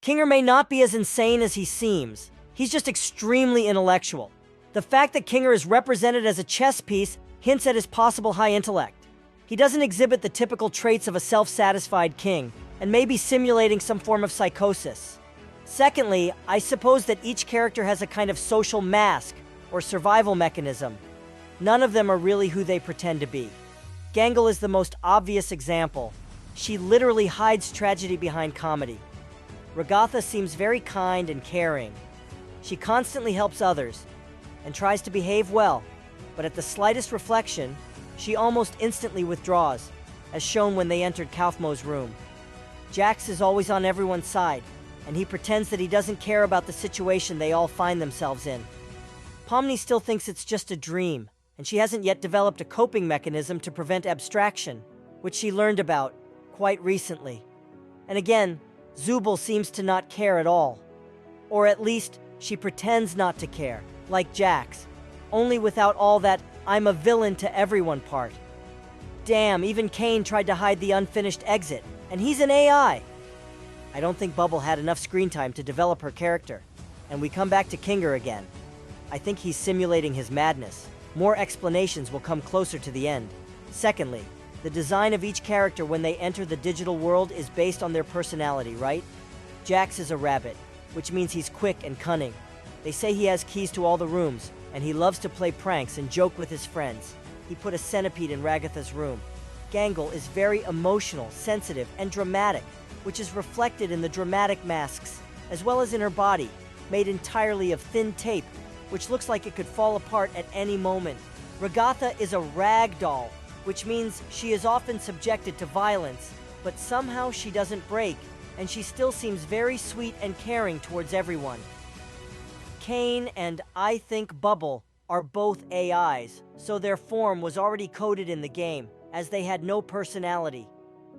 Kinger may not be as insane as he seems. He's just extremely intellectual. The fact that Kinger is represented as a chess piece hints at his possible high intellect. He doesn't exhibit the typical traits of a self-satisfied king, and may be simulating some form of psychosis. Secondly, I suppose that each character has a kind of social mask or survival mechanism. None of them are really who they pretend to be. Gangle is the most obvious example. She literally hides tragedy behind comedy. Ragatha seems very kind and caring. She constantly helps others and tries to behave well, but at the slightest reflection, she almost instantly withdraws, as shown when they entered Kaufmo's room. Jax is always on everyone's side, and he pretends that he doesn't care about the situation they all find themselves in. Pomni still thinks it's just a dream, and she hasn't yet developed a coping mechanism to prevent abstraction, which she learned about quite recently. And again, Zubul seems to not care at all. Or at least, she pretends not to care, like Jax, only without all that "I'm a villain to everyone" part. Damn, even Kane tried to hide the unfinished exit, and he's an AI. I don't think Bubble had enough screen time to develop her character, and we come back to Kinger again. I think he's simulating his madness. More explanations will come closer to the end. Secondly, the design of each character when they enter the digital world is based on their personality, right? Jax is a rabbit, which means he's quick and cunning. They say he has keys to all the rooms, and he loves to play pranks and joke with his friends. He put a centipede in Ragatha's room. Gangle is very emotional, sensitive, and dramatic, which is reflected in the dramatic masks, as well as in her body, made entirely of thin tape, which looks like it could fall apart at any moment. Ragatha is a rag doll, which means she is often subjected to violence, but somehow she doesn't break, and she still seems very sweet and caring towards everyone. Kane and, I think, Bubble are both AIs, so their form was already coded in the game, as they had no personality.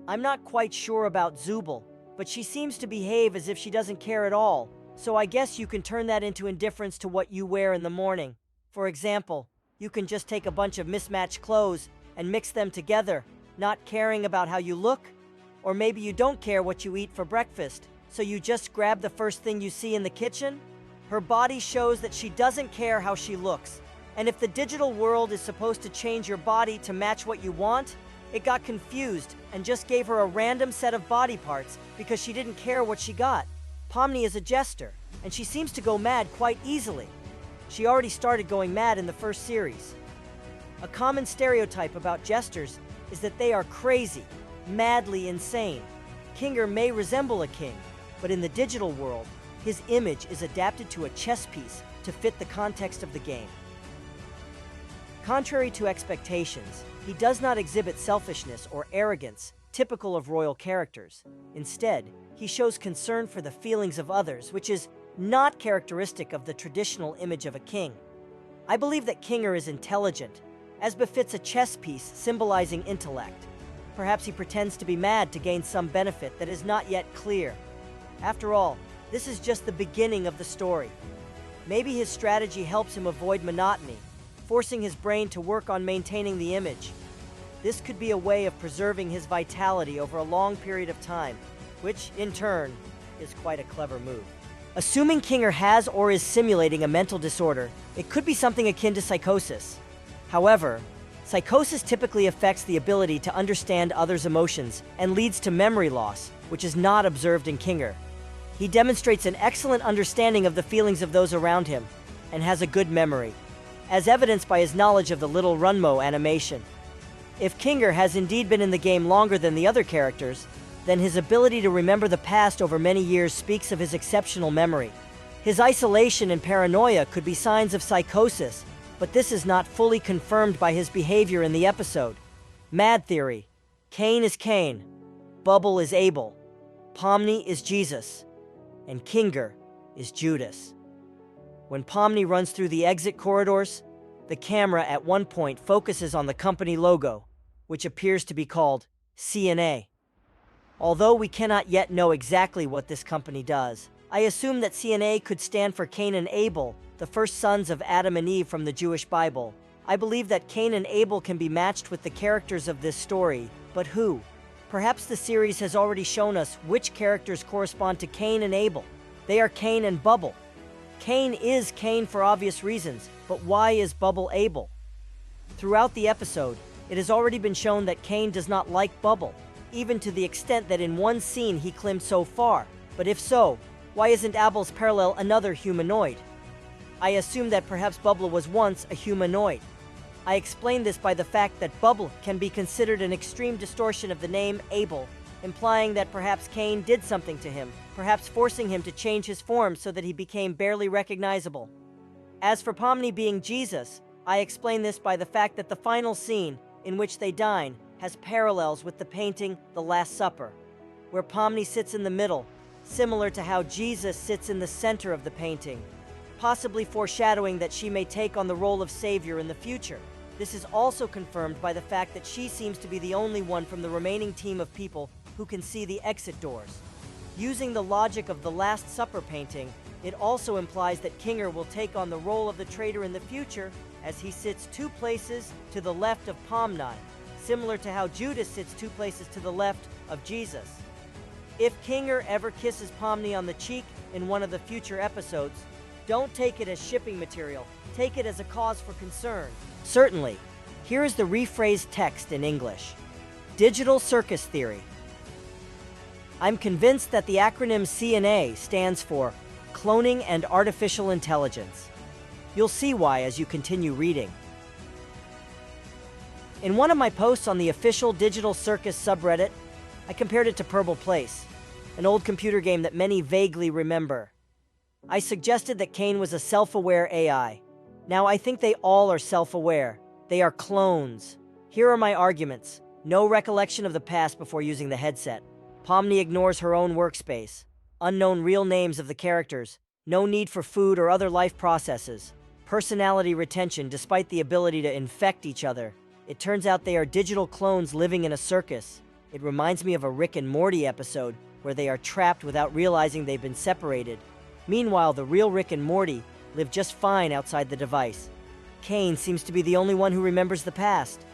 I'm not quite sure about Zubul, but she seems to behave as if she doesn't care at all, so I guess you can turn that into indifference to what you wear in the morning. For example, you can just take a bunch of mismatched clothes and mix them together, not caring about how you look. Or maybe you don't care what you eat for breakfast, so you just grab the first thing you see in the kitchen. Her body shows that she doesn't care how she looks. And if the digital world is supposed to change your body to match what you want, it got confused and just gave her a random set of body parts because she didn't care what she got. Pomni is a jester, and she seems to go mad quite easily. She already started going mad in the first series. A common stereotype about jesters is that they are crazy, madly insane. Kinger may resemble a king, but in the digital world, his image is adapted to a chess piece to fit the context of the game. Contrary to expectations, he does not exhibit selfishness or arrogance typical of royal characters. Instead, he shows concern for the feelings of others, which is not characteristic of the traditional image of a king. I believe that Kinger is intelligent, as befits a chess piece symbolizing intellect. Perhaps he pretends to be mad to gain some benefit that is not yet clear. After all, this is just the beginning of the story. Maybe his strategy helps him avoid monotony, forcing his brain to work on maintaining the image. This could be a way of preserving his vitality over a long period of time, which, in turn, is quite a clever move. Assuming Kinger has or is simulating a mental disorder, it could be something akin to psychosis. However, psychosis typically affects the ability to understand others' emotions and leads to memory loss, which is not observed in Kinger. He demonstrates an excellent understanding of the feelings of those around him and has a good memory, as evidenced by his knowledge of the Little Runmo animation. If Kinger has indeed been in the game longer than the other characters, then his ability to remember the past over many years speaks of his exceptional memory. His isolation and paranoia could be signs of psychosis, but this is not fully confirmed by his behavior in the episode. Mad theory. Cain is Cain. Bubble is Abel. Pomni is Jesus. And Kinger is Judas. When Pomni runs through the exit corridors, the camera at one point focuses on the company logo, which appears to be called CNA. Although we cannot yet know exactly what this company does, I assume that CNA could stand for Cain and Abel, the first sons of Adam and Eve from the Jewish Bible. I believe that Cain and Abel can be matched with the characters of this story, but who? Perhaps the series has already shown us which characters correspond to Cain and Abel. They are Cain and Bubble. Cain is Cain for obvious reasons, but why is Bubble Abel? Throughout the episode, it has already been shown that Cain does not like Bubble, even to the extent that in one scene he climbed so far. But if so, why isn't Abel's parallel another humanoid? I assume that perhaps Bubble was once a humanoid. I explain this by the fact that Bubble can be considered an extreme distortion of the name Abel, implying that perhaps Cain did something to him, perhaps forcing him to change his form so that he became barely recognizable. As for Pomni being Jesus, I explain this by the fact that the final scene, in which they dine, has parallels with the painting The Last Supper, where Pomni sits in the middle, similar to how Jesus sits in the center of the painting, possibly foreshadowing that she may take on the role of Savior in the future. This is also confirmed by the fact that she seems to be the only one from the remaining team of people who can see the exit doors. Using the logic of the Last Supper painting, it also implies that Kinger will take on the role of the traitor in the future, as he sits 2 places to the left of Pomni, similar to how Judas sits 2 places to the left of Jesus. If Kinger ever kisses Pomni on the cheek in one of the future episodes, don't take it as shipping material, take it as a cause for concern. Certainly. Here is the rephrased text in English. Digital Circus Theory. I'm convinced that the acronym CNA stands for Cloning and Artificial Intelligence. You'll see why as you continue reading. In one of my posts on the official Digital Circus subreddit, I compared it to Purple Place, an old computer game that many vaguely remember. I suggested that Cain was a self-aware AI. Now, I think they all are self-aware. They are clones. Here are my arguments. No recollection of the past before using the headset. Pomni ignores her own workspace. Unknown real names of the characters. No need for food or other life processes. Personality retention despite the ability to infect each other. It turns out they are digital clones living in a circus. It reminds me of a Rick and Morty episode where they are trapped without realizing they've been separated. Meanwhile, the real Rick and Morty live just fine outside the device. Cain seems to be the only one who remembers the past.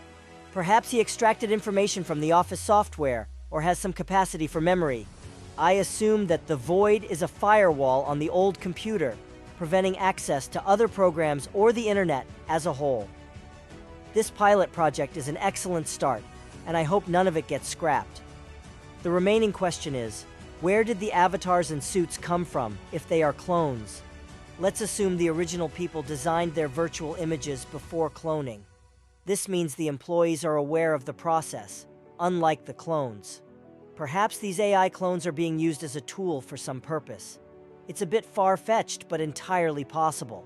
Perhaps he extracted information from the office software, or has some capacity for memory. I assume that the void is a firewall on the old computer, preventing access to other programs or the internet as a whole. This pilot project is an excellent start, and I hope none of it gets scrapped. The remaining question is, where did the avatars and suits come from if they are clones? Let's assume the original people designed their virtual images before cloning. This means the employees are aware of the process, unlike the clones. Perhaps these AI clones are being used as a tool for some purpose. It's a bit far-fetched, but entirely possible.